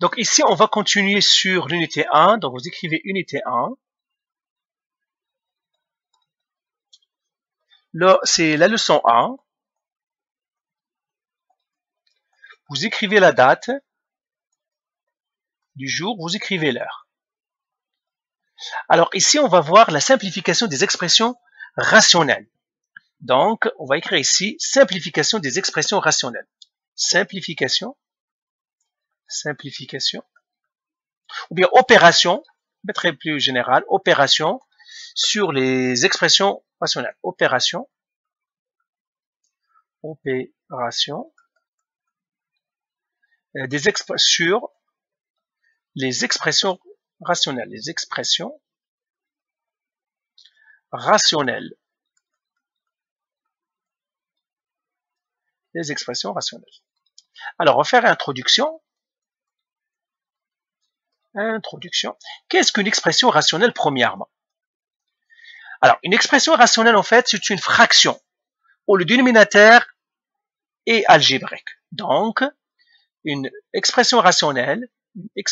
Donc ici, on va continuer sur l'unité 1. Donc vous écrivez unité 1. Là, c'est la leçon 1. Vous écrivez la date du jour, vous écrivez l'heure. Alors ici, on va voir la simplification des expressions rationnelles. Donc, on va écrire ici simplification des expressions rationnelles. Simplification, ou bien opération, très plus général, opération sur les expressions rationnelles. Opération sur les expressions rationnelles. Les expressions rationnelles. Les expressions rationnelles. Alors, on va faire introduction. Qu'est-ce qu'une expression rationnelle premièrement? Alors, une expression rationnelle, en fait, c'est une fraction où le dénominateur est algébrique. Donc, une expression rationnelle, est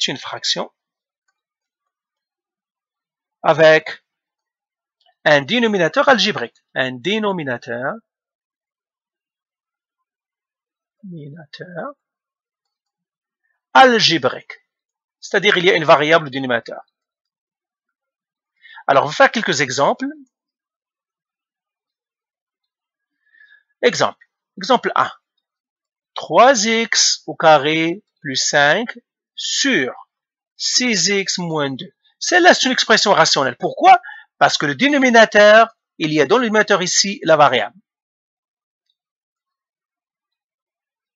une fraction. Avec un dénominateur algébrique. Un dénominateur algébrique. C'est-à-dire il y a une variable dénominateur. Alors, on va faire quelques exemples. Exemple 1. 3x au carré plus 5 sur 6x moins 2. Celle-là, c'est une expression rationnelle. Pourquoi? Parce que le dénominateur, il y a dans le dénominateur ici la variable.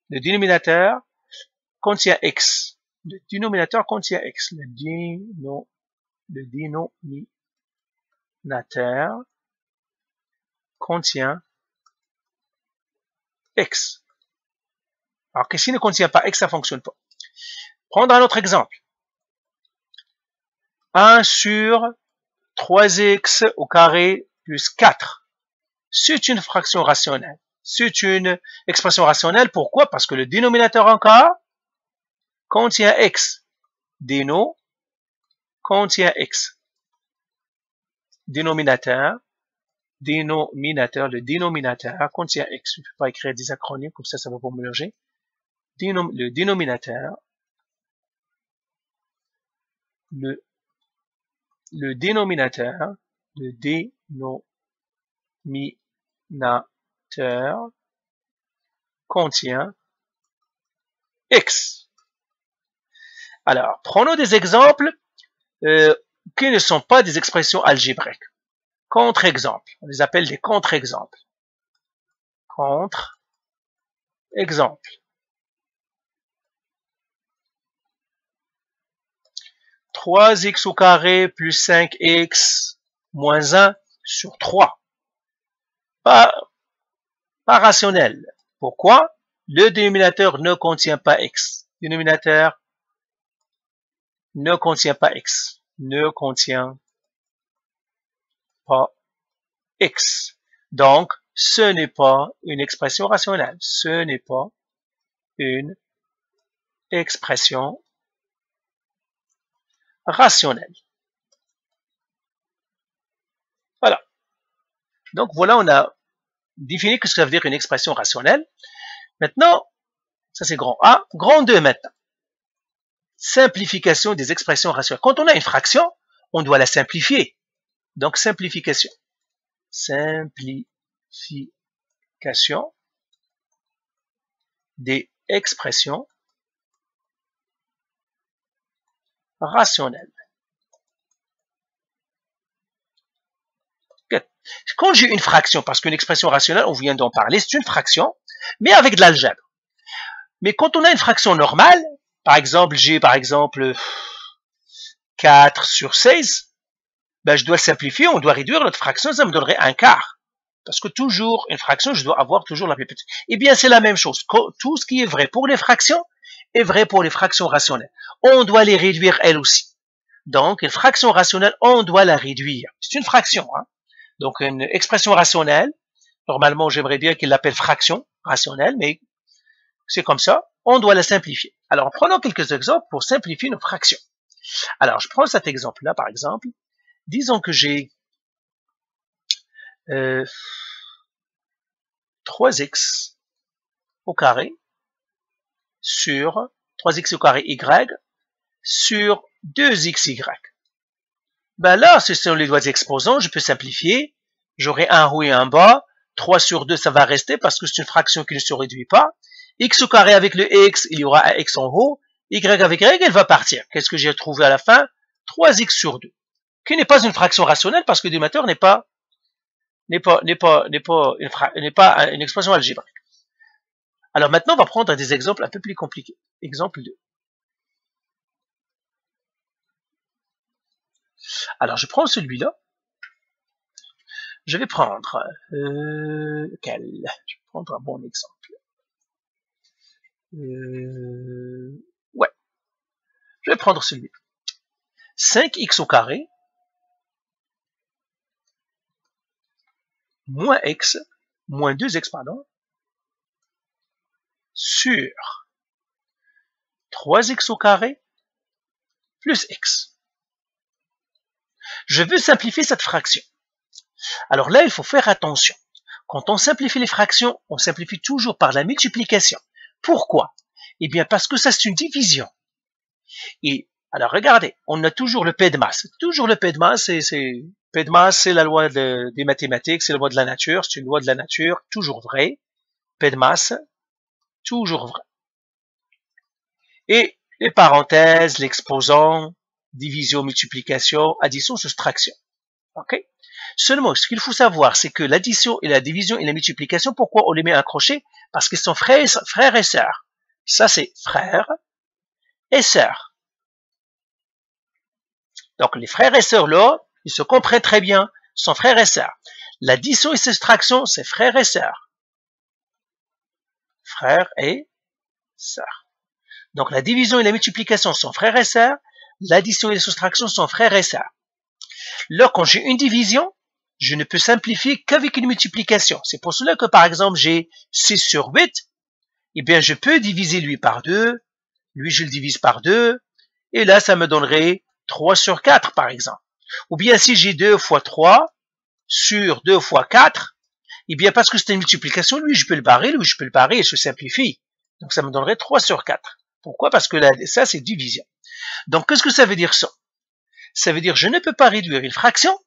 Le dénominateur contient x. Le dénominateur contient x. Le dénominateur contient x. Alors que s'il ne contient pas x, ça ne fonctionne pas. Prendre un autre exemple. 1 sur 3x au carré plus 4. C'est une fraction rationnelle. C'est une expression rationnelle. Pourquoi? Parce que le dénominateur encore contient x. Déno contient x. Dénominateur, le dénominateur contient x. Je ne vais pas écrire des acronymes, comme ça, ça va pas mélanger. Le dénominateur, contient x. Alors, prenons des exemples qui ne sont pas des expressions algébriques. Contre-exemples. On les appelle des contre-exemples. Contre-exemple. 3x au carré plus 5x moins 1 sur 3. Pas rationnel. Pourquoi? Le dénominateur ne contient pas x. Le dénominateur ne contient pas x. Ne contient pas x. Donc, ce n'est pas une expression rationnelle. Ce n'est pas une expression rationnelle. Voilà. Donc, voilà, on a défini ce que ça veut dire une expression rationnelle. Maintenant, ça c'est grand A. Grand 2 maintenant. Simplification des expressions rationnelles. Quand on a une fraction, on doit la simplifier. Donc, simplification. Simplification des expressions rationnelles. Quand j'ai une fraction, parce qu'une expression rationnelle, on vient d'en parler, c'est une fraction, mais avec de l'algèbre. Mais quand on a une fraction normale, par exemple, j'ai 4 sur 16, ben, je dois simplifier, on doit réduire notre fraction, ça me donnerait un quart. Parce que toujours, une fraction, je dois avoir toujours la plus petite. Eh bien, c'est la même chose. Tout ce qui est vrai pour les fractions est vrai pour les fractions rationnelles. On doit les réduire elles aussi. Donc, une fraction rationnelle, on doit la réduire. C'est une fraction. Hein? Donc, une expression rationnelle, normalement, j'aimerais bien qu'il l'appelle fraction rationnelle, mais c'est comme ça. On doit la simplifier. Alors, prenons quelques exemples pour simplifier nos fractions. Alors, je prends cet exemple-là, par exemple. Disons que j'ai 3x au carré sur 3x au carré y sur 2xy. Ben là, ce sont les lois exposants, je peux simplifier. J'aurai un haut et un bas. 3 sur 2, ça va rester parce que c'est une fraction qui ne se réduit pas. X au carré avec le x, il y aura un x en haut. Y avec y, elle va partir. Qu'est-ce que j'ai trouvé à la fin? 3x sur 2. Qui n'est pas une fraction rationnelle parce que le dénominateur n'est pas une expression algébrique. Alors maintenant, on va prendre des exemples un peu plus compliqués. Exemple 2. Alors, je prends celui-là. Je vais prendre quel? Je vais prendre un bon exemple. Ouais. Je vais prendre celui-là. 5x au carré moins x, moins 2x, pardon, sur 3x au carré plus x. Je veux simplifier cette fraction. Alors là, il faut faire attention. Quand on simplifie les fractions, on simplifie toujours par la multiplication. Pourquoi? Eh bien, parce que ça, c'est une division. Et alors, regardez, on a toujours le P de masse. Toujours le P de masse, P de masse, c'est la loi des mathématiques, c'est la loi de la nature, c'est une loi de la nature, toujours vrai. P de masse, toujours vrai. Et les parenthèses, l'exposant, division, multiplication, addition, soustraction. OK? Seulement, ce qu'il faut savoir, c'est que l'addition et la division et la multiplication, pourquoi on les met à un crochet? Parce qu'ils sont frères et sœurs. Ça, c'est frères et sœurs. Donc, les frères et sœurs, là, ils se comprennent très bien, sont frères et sœurs. L'addition et soustraction, c'est frères et sœurs. Frères et sœurs. Donc, la division et la multiplication sont frères et sœurs. L'addition et la soustraction sont frères et sœurs. Là, quand j'ai une division, je ne peux simplifier qu'avec une multiplication. C'est pour cela que, par exemple, j'ai 6 sur 8. Eh bien, je peux diviser lui par 2. Lui, je le divise par 2. Et là, ça me donnerait 3 sur 4, par exemple. Ou bien, si j'ai 2 fois 3 sur 2 fois 4, eh bien, parce que c'est une multiplication, lui, je peux le barrer, lui, je peux le barrer, et se simplifie. Donc, ça me donnerait 3 sur 4. Pourquoi? Parce que là, ça, c'est division. Donc, qu'est-ce que ça veut dire ça? Ça veut dire que je ne peux pas réduire une fraction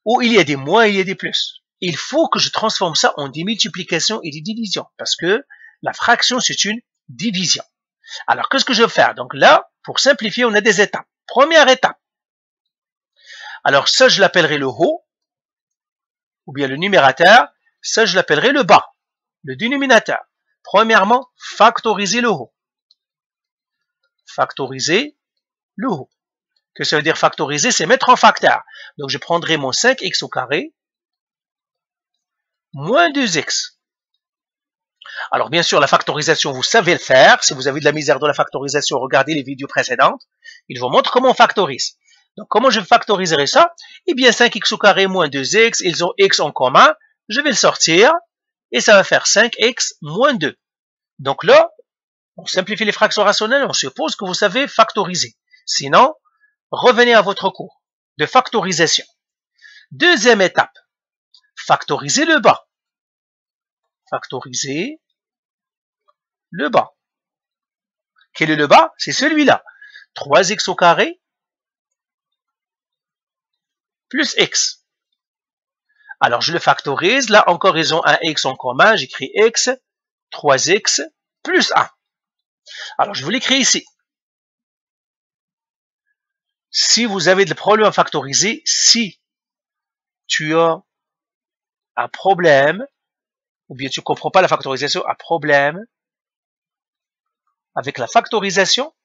où il y a des moins et il y a des plus. Il faut que je transforme ça en des multiplications et des divisions, parce que la fraction, c'est une division. Alors, qu'est-ce que je vais faire? Donc là, pour simplifier, on a des étapes. Première étape. Alors, ça, je l'appellerai le haut, ou bien le numérateur. Ça, je l'appellerai le bas, le dénominateur. Premièrement, factoriser le haut. Factoriser le haut. Que ça veut dire factoriser? C'est mettre en facteur. Donc, je prendrai mon 5x au carré moins 2x. Alors, bien sûr, la factorisation, vous savez le faire. Si vous avez de la misère de la factorisation, regardez les vidéos précédentes. Ils vous montrent comment on factorise. Donc, comment je factoriserai ça? Eh bien, 5x au carré moins 2x, ils ont x en commun. Je vais le sortir et ça va faire 5x moins 2. Donc là, on simplifie les fractions rationnelles, on suppose que vous savez factoriser. Sinon, revenez à votre cours de factorisation. Deuxième étape, factoriser le bas. Factoriser le bas. Quel est le bas? C'est celui-là. 3x au carré plus x. Alors, je le factorise. Là, encore, ils ont un x en commun. J'écris x, 3x plus 1. Alors, je vous l'écris ici. Si vous avez des problèmes à factoriser, si tu as un problème, ou bien tu ne comprends pas la factorisation, un problème avec la factorisation,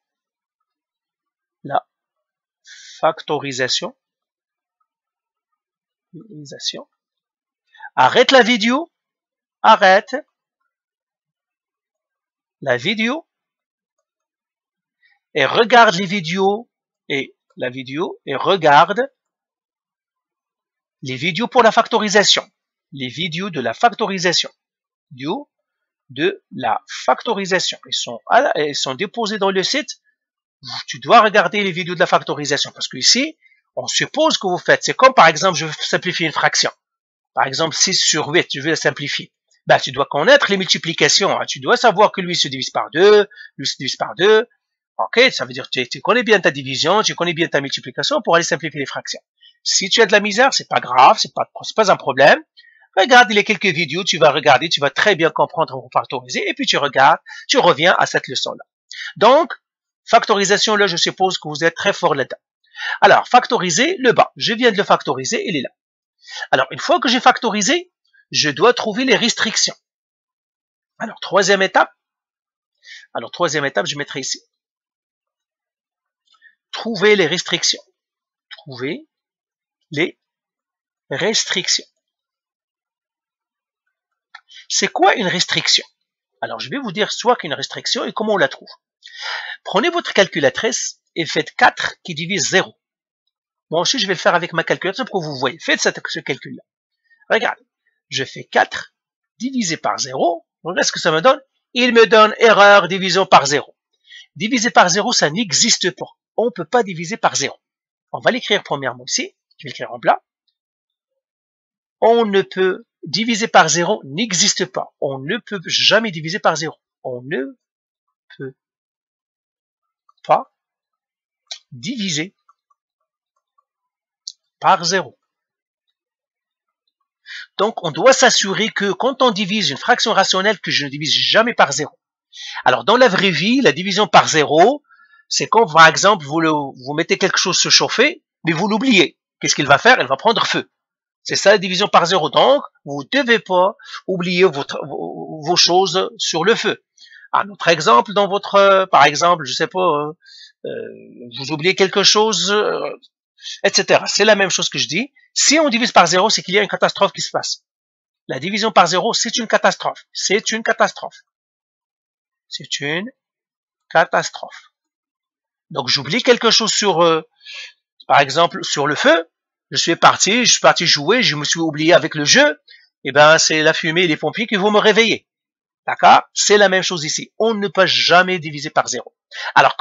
arrête la vidéo, arrête la vidéo et regarde les vidéos et la vidéo et regarde les vidéos pour la factorisation. Les vidéos de la factorisation. Vidéos de la factorisation. Ils sont déposés dans le site. Tu dois regarder les vidéos de la factorisation parce que ici, on suppose que vous faites. C'est comme par exemple, je veux simplifier une fraction. Par exemple, 6 sur 8, je vais la simplifier. Ben, tu dois connaître les multiplications. Hein. Tu dois savoir que lui se divise par 2, lui se divise par 2. Ok, ça veut dire que tu connais bien ta division, tu connais bien ta multiplication pour aller simplifier les fractions. Si tu as de la misère, c'est pas grave, c'est pas un problème. Regarde les quelques vidéos, tu vas regarder, tu vas très bien comprendre comment factoriser, et puis tu regardes, tu reviens à cette leçon-là. Donc, factorisation, là, je suppose que vous êtes très fort là-dedans. Alors, factoriser le bas. Je viens de le factoriser, il est là. Alors, une fois que j'ai factorisé, je dois trouver les restrictions. Alors, troisième étape, je mettrai ici. Trouver les restrictions. Trouver les restrictions. C'est quoi une restriction? Alors, je vais vous dire soit qu'une restriction et comment on la trouve. Prenez votre calculatrice et faites 4 qui divise 0. Moi aussi, je vais le faire avec ma calculatrice pour que vous voyez. Faites ce calcul-là. Regarde, je fais 4 divisé par 0. Regardez ce que ça me donne. Il me donne erreur division par 0. Diviser par 0, ça n'existe pas. On ne peut pas diviser par 0. On va l'écrire premièrement ici. Je vais l'écrire en blanc. On ne peut diviser par 0 n'existe pas. On ne peut jamais diviser par 0. On ne peut pas diviser par 0. Donc, on doit s'assurer que quand on divise une fraction rationnelle, que je ne divise jamais par 0. Alors, dans la vraie vie, la division par 0, c'est quand, par exemple, vous mettez quelque chose se chauffer, mais vous l'oubliez. Qu'est-ce qu'il va faire? Il va prendre feu. C'est ça la division par 0. Donc, vous ne devez pas oublier vos choses sur le feu. Un autre exemple, dans votre, par exemple, je sais pas, vous oubliez quelque chose, etc. C'est la même chose que je dis. Si on divise par 0, c'est qu'il y a une catastrophe qui se passe. La division par 0, c'est une catastrophe. C'est une catastrophe. C'est une catastrophe. Donc, j'oublie quelque chose sur, par exemple, sur le feu. Je suis parti jouer, je me suis oublié avec le jeu. Eh ben, c'est la fumée et les pompiers qui vont me réveiller. D'accord? C'est la même chose ici. On ne peut jamais diviser par 0. Alors,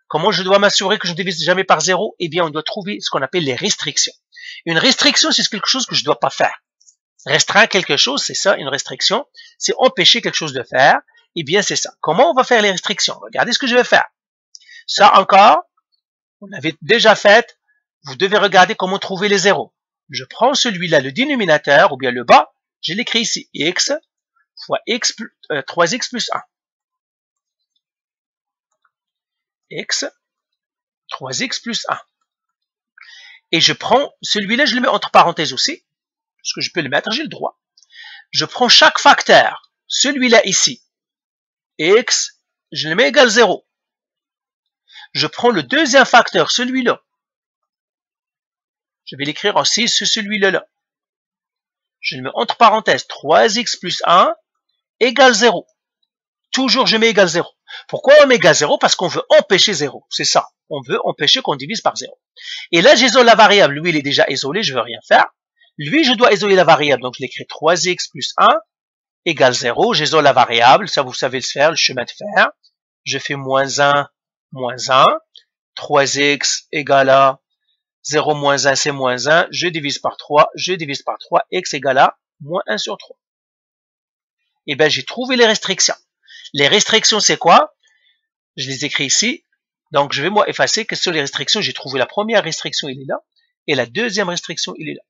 comment je dois m'assurer que je ne divise jamais par 0? Eh bien, on doit trouver ce qu'on appelle les restrictions. Une restriction, c'est quelque chose que je ne dois pas faire. Restreindre quelque chose, c'est ça, une restriction. C'est empêcher quelque chose de faire. Eh bien, c'est ça. Comment on va faire les restrictions? Regardez ce que je vais faire. Ça encore, on l'avait déjà fait. Vous devez regarder comment trouver les zéros. Je prends celui-là, le dénominateur, ou bien le bas. Je l'écris ici. X fois x plus, 3x plus 1. X, 3x plus 1. Et je prends celui-là, je le mets entre parenthèses aussi. Parce que je peux le mettre, j'ai le droit. Je prends chaque facteur. Celui-là ici. X, je le mets égal 0. Je prends le deuxième facteur, celui-là. Je vais l'écrire aussi sur celui-là. Je le mets entre parenthèses. 3x plus 1 égale 0. Toujours, je mets égal 0. Pourquoi on met égal 0? Parce qu'on veut empêcher 0. C'est ça. On veut empêcher qu'on divise par 0. Et là, j'isole la variable. Lui, il est déjà isolé, je ne veux rien faire. Lui, je dois isoler la variable. Donc, je l'écris 3x plus 1 égale 0. J'isole la variable. Ça, vous savez le faire, le chemin de fer. Je fais moins 1, moins 1. 3x égale à 0 moins 1, c'est moins 1. Je divise par 3. Je divise par 3. X égale à moins 1 sur 3. Et bien, j'ai trouvé les restrictions. Les restrictions, c'est quoi? Je les écris ici. Donc, je vais moi effacer. Quelles sont les restrictions? J'ai trouvé la première restriction, il est là. Et la deuxième restriction, il est là.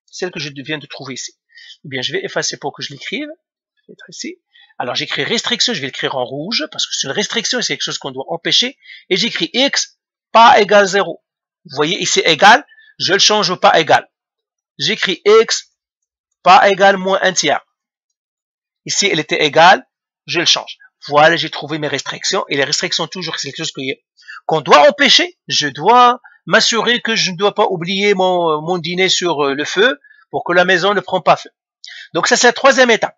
Celle que je viens de trouver ici. Eh bien, je vais effacer pour que je l'écrive. Je vais être ici. Alors, j'écris restriction, je vais l'écrire en rouge, parce que c'est une restriction, c'est quelque chose qu'on doit empêcher. Et j'écris x pas égal 0. Vous voyez, ici égal, je le change au pas égal. J'écris x pas égal moins 1 tiers. Ici, elle était égale, je le change. Voilà, j'ai trouvé mes restrictions. Et les restrictions, toujours, c'est quelque chose qu'on doit empêcher. Je dois m'assurer que je ne dois pas oublier mon dîner sur le feu pour que la maison ne prenne pas feu. Donc, ça, c'est la troisième étape.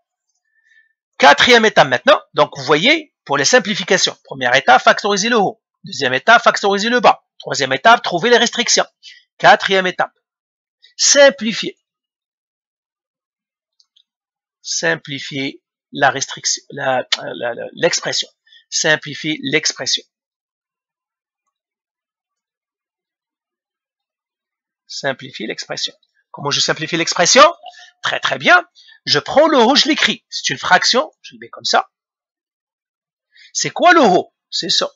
Quatrième étape maintenant. Donc, vous voyez, pour les simplifications. Première étape, factoriser le haut. Deuxième étape, factoriser le bas. Troisième étape, trouver les restrictions. Quatrième étape, simplifier. Simplifier la restriction, l'expression. Simplifier l'expression. Simplifier l'expression. Comment je simplifie l'expression? Très très bien. Je prends le rho, je l'écris. C'est une fraction, je le mets comme ça. C'est quoi le rho? C'est ça.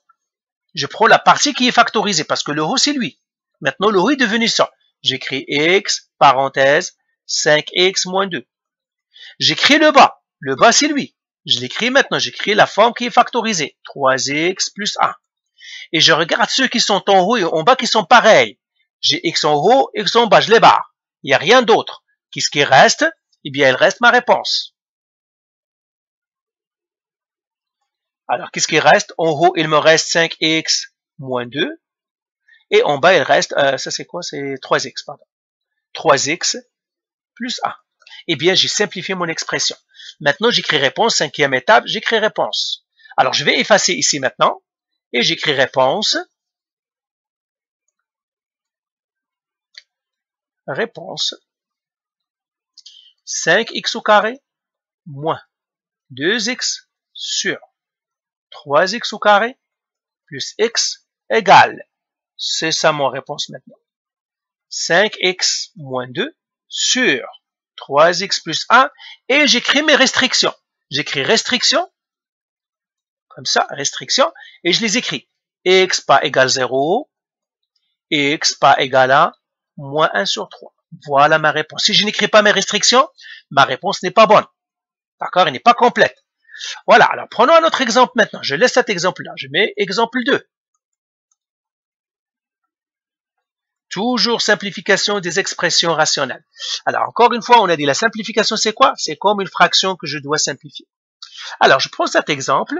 Je prends la partie qui est factorisée parce que le rho c'est lui. Maintenant le rho est devenu ça. J'écris x, parenthèse, 5x moins 2. J'écris le bas. Le bas c'est lui. Je l'écris maintenant. J'écris la forme qui est factorisée. 3x plus 1. Et je regarde ceux qui sont en haut et en bas qui sont pareils. J'ai x en haut, x en bas, je les barre. Il n'y a rien d'autre. Qu'est-ce qui reste? Eh bien, il reste ma réponse. Alors, qu'est-ce qui reste? En haut, il me reste 5x moins 2. Et en bas, il reste, ça c'est quoi? C'est 3x, pardon. 3x plus 1. Eh bien, j'ai simplifié mon expression. Maintenant, j'écris réponse. Cinquième étape, j'écris réponse. Alors, je vais effacer ici maintenant. Et j'écris réponse. Réponse. 5x au carré moins 2x sur 3x au carré plus x égale. C'est ça mon réponse maintenant. 5x moins 2 sur 3x plus 1 et j'écris mes restrictions. J'écris restriction, comme ça, restriction, et je les écris. X pas égal 0, x pas égal à moins 1 sur 3. Voilà ma réponse. Si je n'écris pas mes restrictions, ma réponse n'est pas bonne. D'accord? Elle n'est pas complète. Voilà. Alors, prenons un autre exemple maintenant. Je laisse cet exemple-là. Je mets exemple 2. Toujours simplification des expressions rationnelles. Alors, encore une fois, on a dit la simplification, c'est quoi? C'est comme une fraction que je dois simplifier. Alors, je prends cet exemple.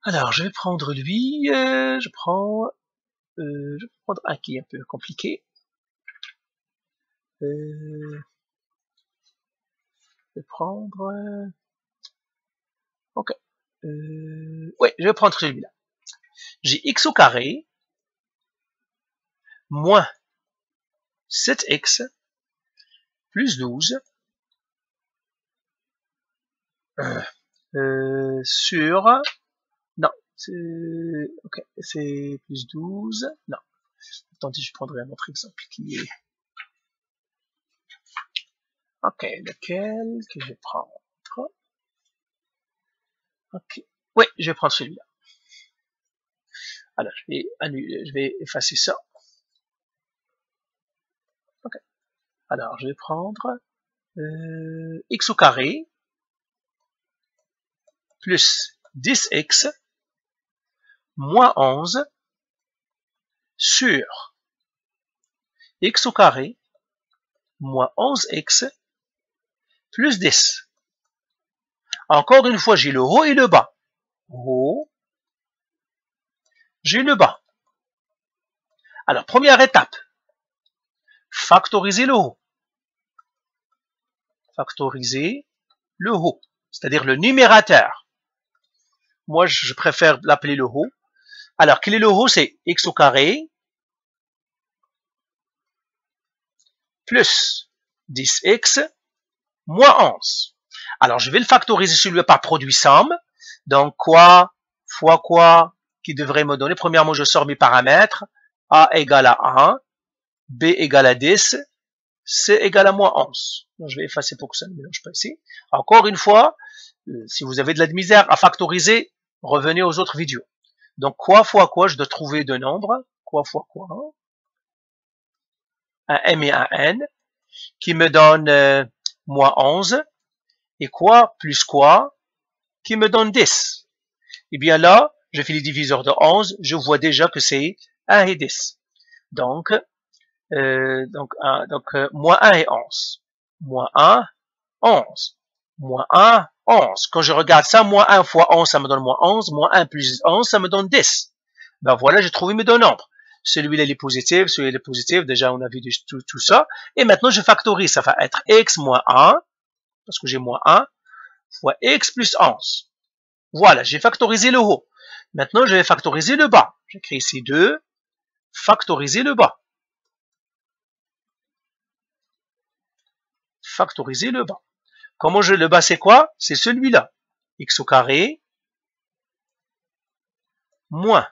Alors, je vais prendre lui. Je vais prendre un qui est un peu compliqué. Je vais prendre... ok. Oui, je vais prendre celui-là. J'ai x au carré moins 7x plus 12 sur... Non, c'est... ok, c'est plus 12. Non. Attendez, je prendrai un autre exemple qui est... ok, lequel que je vais prendre? Ok. Oui, je vais prendre celui-là. Alors, je vais effacer ça. Ok. Alors, je vais prendre x au carré plus 10x moins 11 sur x au carré moins 11x plus 10. Encore une fois, j'ai le haut et le bas. Haut, j'ai le bas. Alors, première étape, factoriser le haut. Factoriser le haut, c'est-à-dire le numérateur. Moi, je préfère l'appeler le haut. Alors, quel est le haut? C'est x au carré plus 10x moins 11. Alors, je vais le factoriser celui-là par produit somme. Donc, quoi fois quoi qui devrait me donner? Premièrement, je sors mes paramètres. A égale à 1, B égale à 10, C égale à moins 11. Donc, je vais effacer pour que ça ne mélange pas ici. Encore une fois, si vous avez de la misère à factoriser, revenez aux autres vidéos. Donc, quoi fois quoi, je dois trouver deux nombres. Quoi fois quoi? Un M et un N, qui me donne moins 11. Et quoi plus quoi, qui me donne 10. Et bien là, je fais les diviseurs de 11, je vois déjà que c'est 1 et 10. Donc moins 1 et 11. Moins 1, 11. Moins 1, 11. Quand je regarde ça, moins 1 fois 11, ça me donne moins 11. Moins 1 plus 11, ça me donne 10. Ben voilà, j'ai trouvé mes deux nombres. Celui-là, il est positif, celui-là, il est positif. Déjà, on a vu tout ça. Et maintenant, je factorise. Ça va être x moins 1, parce que j'ai moins 1, fois x plus 11. Voilà, j'ai factorisé le haut. Maintenant, je vais factoriser le bas. J'écris ici 2, factoriser le bas. Factoriser le bas. Comment le bas, c'est quoi? C'est celui-là. X au carré moins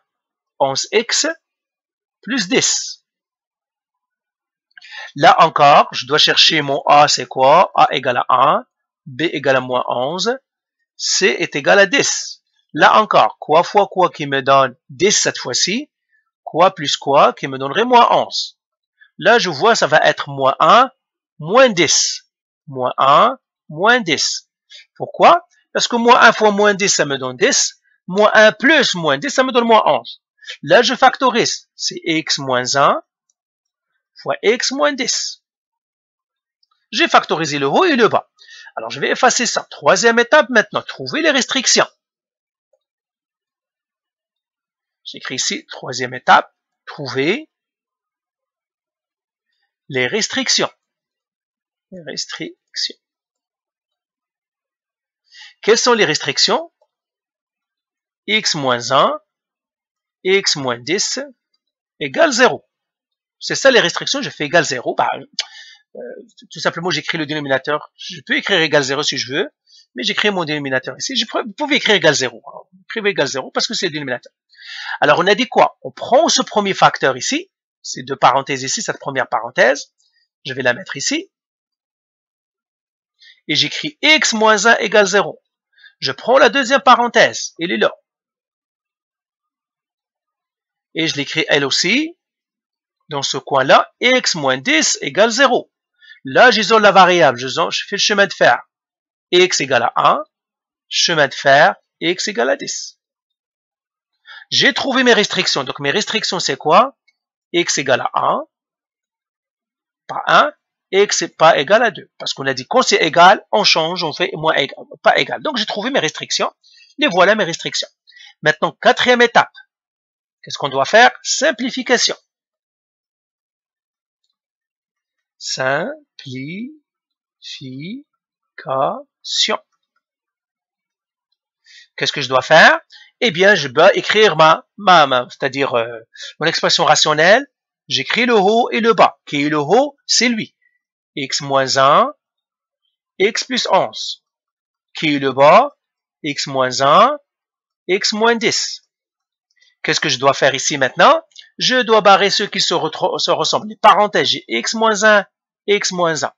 11x plus 10. Là encore, je dois chercher mon A, c'est quoi? A égale à 1, B égale à moins 11, C est égal à 10. Là encore, quoi fois quoi qui me donne 10 cette fois-ci, quoi plus quoi qui me donnerait moins 11. Là, je vois, ça va être moins 1, moins 10. Moins 1, moins 10. Pourquoi? Parce que moins 1 fois moins 10, ça me donne 10. Moins 1 plus moins 10, ça me donne moins 11. Là, je factorise. C'est x moins 1 fois x moins 10. J'ai factorisé le haut et le bas. Alors, je vais effacer ça. Troisième étape maintenant, trouver les restrictions. J'écris ici, troisième étape, trouver les restrictions. Les restrictions. Quelles sont les restrictions? X moins 1, x moins 10 égale 0. C'est ça les restrictions, je fais égal 0. Bah, tout simplement, j'écris le dénominateur. Je peux écrire égal 0 si je veux, mais j'écris mon dénominateur ici. Vous pouvez écrire égal 0. Alors, écrivez égal 0 parce que c'est le dénominateur. Alors, on a dit quoi? On prend ce premier facteur ici, ces deux parenthèses ici, cette première parenthèse. Je vais la mettre ici. Et j'écris x moins 1 égale 0. Je prends la deuxième parenthèse, elle est là. Et je l'écris elle aussi. Dans ce coin-là, x moins 10 égale 0. Là, j'isole la variable, je fais le chemin de fer. X égale à 1, chemin de fer, x égale à 10. J'ai trouvé mes restrictions. Donc, mes restrictions, c'est quoi? X égale à 1, pas 1, x n'est pas égal à 2. Parce qu'on a dit quand c'est égal, on change, on fait moins égal, pas égal. Donc, j'ai trouvé mes restrictions. Et voilà mes restrictions. Maintenant, quatrième étape. Qu'est-ce qu'on doit faire? Simplification. Simplification. Qu'est-ce que je dois faire? Eh bien, je dois écrire c'est-à-dire mon expression rationnelle. J'écris le haut et le bas. Qui est le haut? C'est lui. X moins 1, x plus 11. Qui est le bas? X moins 1, x moins 10. Qu'est-ce que je dois faire ici maintenant? Je dois barrer ceux qui se ressemblent. Les parenthèses, j'ai x moins 1, x moins 1.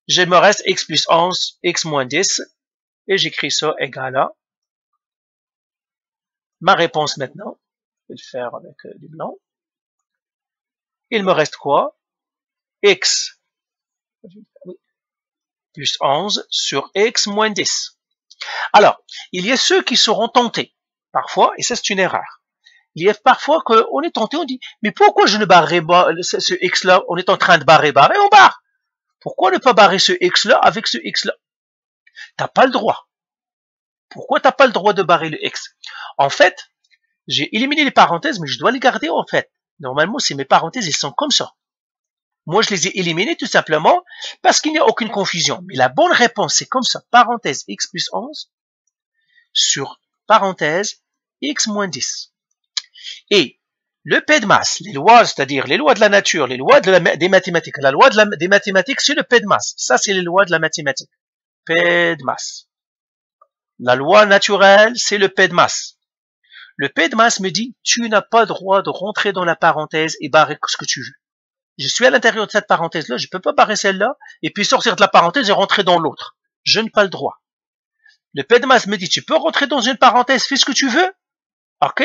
Je me reste x plus 11, x moins 10. Et j'écris ça égal à ma réponse maintenant. Je vais le faire avec du blanc. Il me reste quoi? X plus 11 sur x moins 10. Alors, il y a ceux qui seront tentés, parfois, et ça c'est une erreur. Il y a parfois qu'on est tenté, on dit, mais pourquoi je ne barrerai pas ce x-là? On est en train de barrer, on barre. Pourquoi ne pas barrer ce x-là avec ce x-là? T'as pas le droit. Pourquoi t'as pas le droit de barrer le x? En fait, j'ai éliminé les parenthèses, mais je dois les garder en fait. Normalement, c'est mes parenthèses, elles sont comme ça. Moi, je les ai éliminées tout simplement parce qu'il n'y a aucune confusion. Mais la bonne réponse, c'est comme ça. Parenthèse x plus 11 sur parenthèse x moins 10. Et le P de masse, les lois, c'est-à-dire les lois de la nature, les lois des mathématiques. La loi des mathématiques, c'est le P de masse. Ça, c'est les lois de la mathématique. P de masse. La loi naturelle, c'est le P de masse. Le P de masse me dit, tu n'as pas le droit de rentrer dans la parenthèse et barrer ce que tu veux. Je suis à l'intérieur de cette parenthèse-là, je ne peux pas barrer celle-là, et puis sortir de la parenthèse et rentrer dans l'autre. Je n'ai pas le droit. Le P de masse me dit, tu peux rentrer dans une parenthèse, fais ce que tu veux, ok?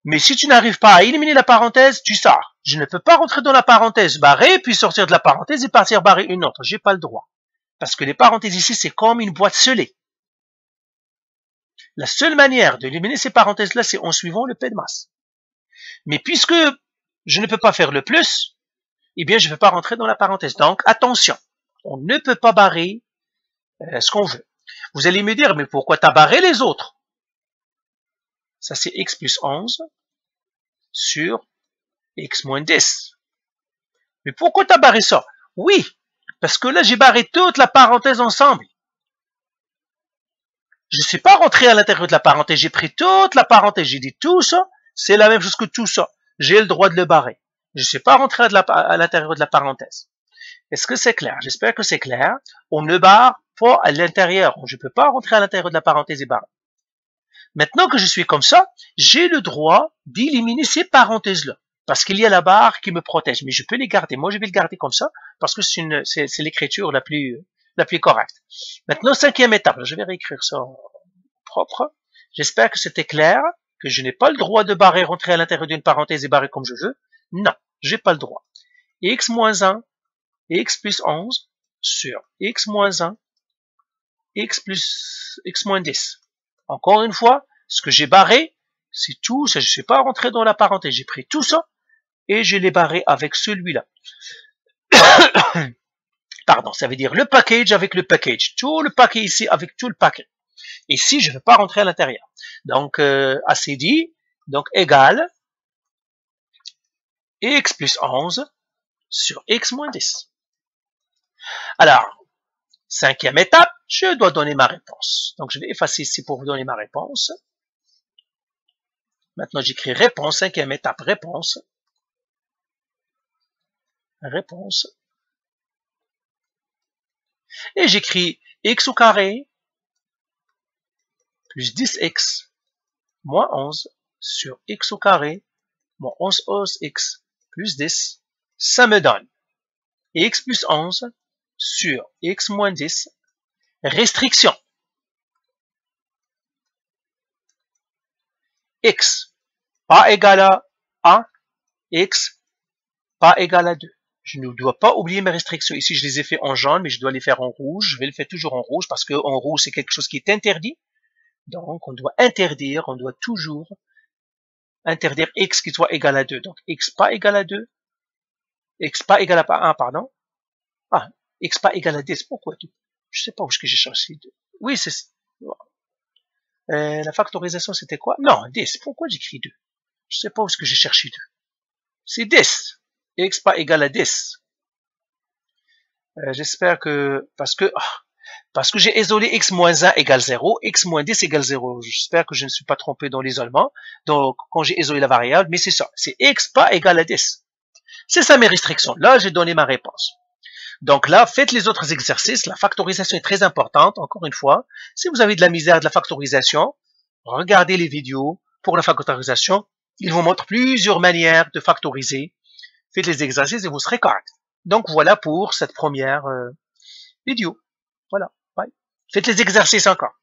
Mais si tu n'arrives pas à éliminer la parenthèse, tu sors. Je ne peux pas rentrer dans la parenthèse, barrer, puis sortir de la parenthèse et partir barrer une autre. J'ai pas le droit. Parce que les parenthèses ici, c'est comme une boîte scellée. La seule manière d'éliminer ces parenthèses-là, c'est en suivant le P de masse. Mais puisque je ne peux pas faire le plus, eh bien, je ne peux pas rentrer dans la parenthèse. Donc, attention, on ne peut pas barrer ce qu'on veut. Vous allez me dire, mais pourquoi tu as barré les autres? Ça, c'est x plus 11 sur x moins 10. Mais pourquoi tu as barré ça? Oui, parce que là, j'ai barré toute la parenthèse ensemble. Je ne suis pas rentré à l'intérieur de la parenthèse. J'ai pris toute la parenthèse. J'ai dit tout ça, c'est la même chose que tout ça. J'ai le droit de le barrer. Je ne suis pas rentré à l'intérieur de la parenthèse. Est-ce que c'est clair? J'espère que c'est clair. On ne barre pas à l'intérieur. Je ne peux pas rentrer à l'intérieur de la parenthèse et barrer. Maintenant que je suis comme ça, j'ai le droit d'éliminer ces parenthèses-là. Parce qu'il y a la barre qui me protège. Mais je peux les garder. Moi, je vais le garder comme ça parce que c'est l'écriture la plus correcte. Maintenant, cinquième étape. Je vais réécrire ça en propre. J'espère que c'était clair, que je n'ai pas le droit de barrer, rentrer à l'intérieur d'une parenthèse et barrer comme je veux. Non, j'ai pas le droit. X moins 1, X plus 11 sur X moins 1, X moins 10. Encore une fois, ce que j'ai barré, c'est tout ça. Je ne suis pas rentré dans la parenthèse. J'ai pris tout ça et je l'ai barré avec celui-là. Pardon, ça veut dire le package avec le package. Tout le paquet ici avec tout le paquet. Ici, je ne veux pas rentrer à l'intérieur. Donc, assez dit, donc égal X plus 11 sur X moins 10. Alors, cinquième étape, je dois donner ma réponse. Donc, je vais effacer ici pour vous donner ma réponse. Maintenant, j'écris réponse, cinquième étape, réponse. Réponse. Et j'écris x au carré plus 10x moins 11 sur x au carré moins 11 x plus 10. Ça me donne x plus 11 sur x moins 10. Restriction. X pas égal à 1, X pas égal à 2. Je ne dois pas oublier mes restrictions. Ici, je les ai fait en jaune, mais je dois les faire en rouge. Je vais le faire toujours en rouge parce que en rouge, c'est quelque chose qui est interdit. Donc, on doit interdire, on doit toujours interdire X qui soit égal à 2. Donc, X pas égal à 2. X pas égal à 1, pardon. Ah, X pas égal à 10. Pourquoi 2? Je sais pas où est-ce que j'ai cherché 2. Oui, c'est la factorisation, c'était quoi? Non, 10. Pourquoi j'écris 2? Je sais pas où est-ce que j'ai cherché 2. C'est 10. X pas égal à 10. J'espère que, parce que j'ai isolé x moins 1 égale 0, x moins 10 égale 0. J'espère que je ne suis pas trompé dans l'isolement. Donc, quand j'ai isolé la variable, mais c'est ça. C'est x pas égal à 10. C'est ça mes restrictions. Là, j'ai donné ma réponse. Donc là, faites les autres exercices. La factorisation est très importante, encore une fois. Si vous avez de la misère de la factorisation, regardez les vidéos pour la factorisation. Ils vous montrent plusieurs manières de factoriser. Faites les exercices et vous serez correct. Donc voilà pour cette première vidéo. Voilà. Bye. Faites les exercices encore.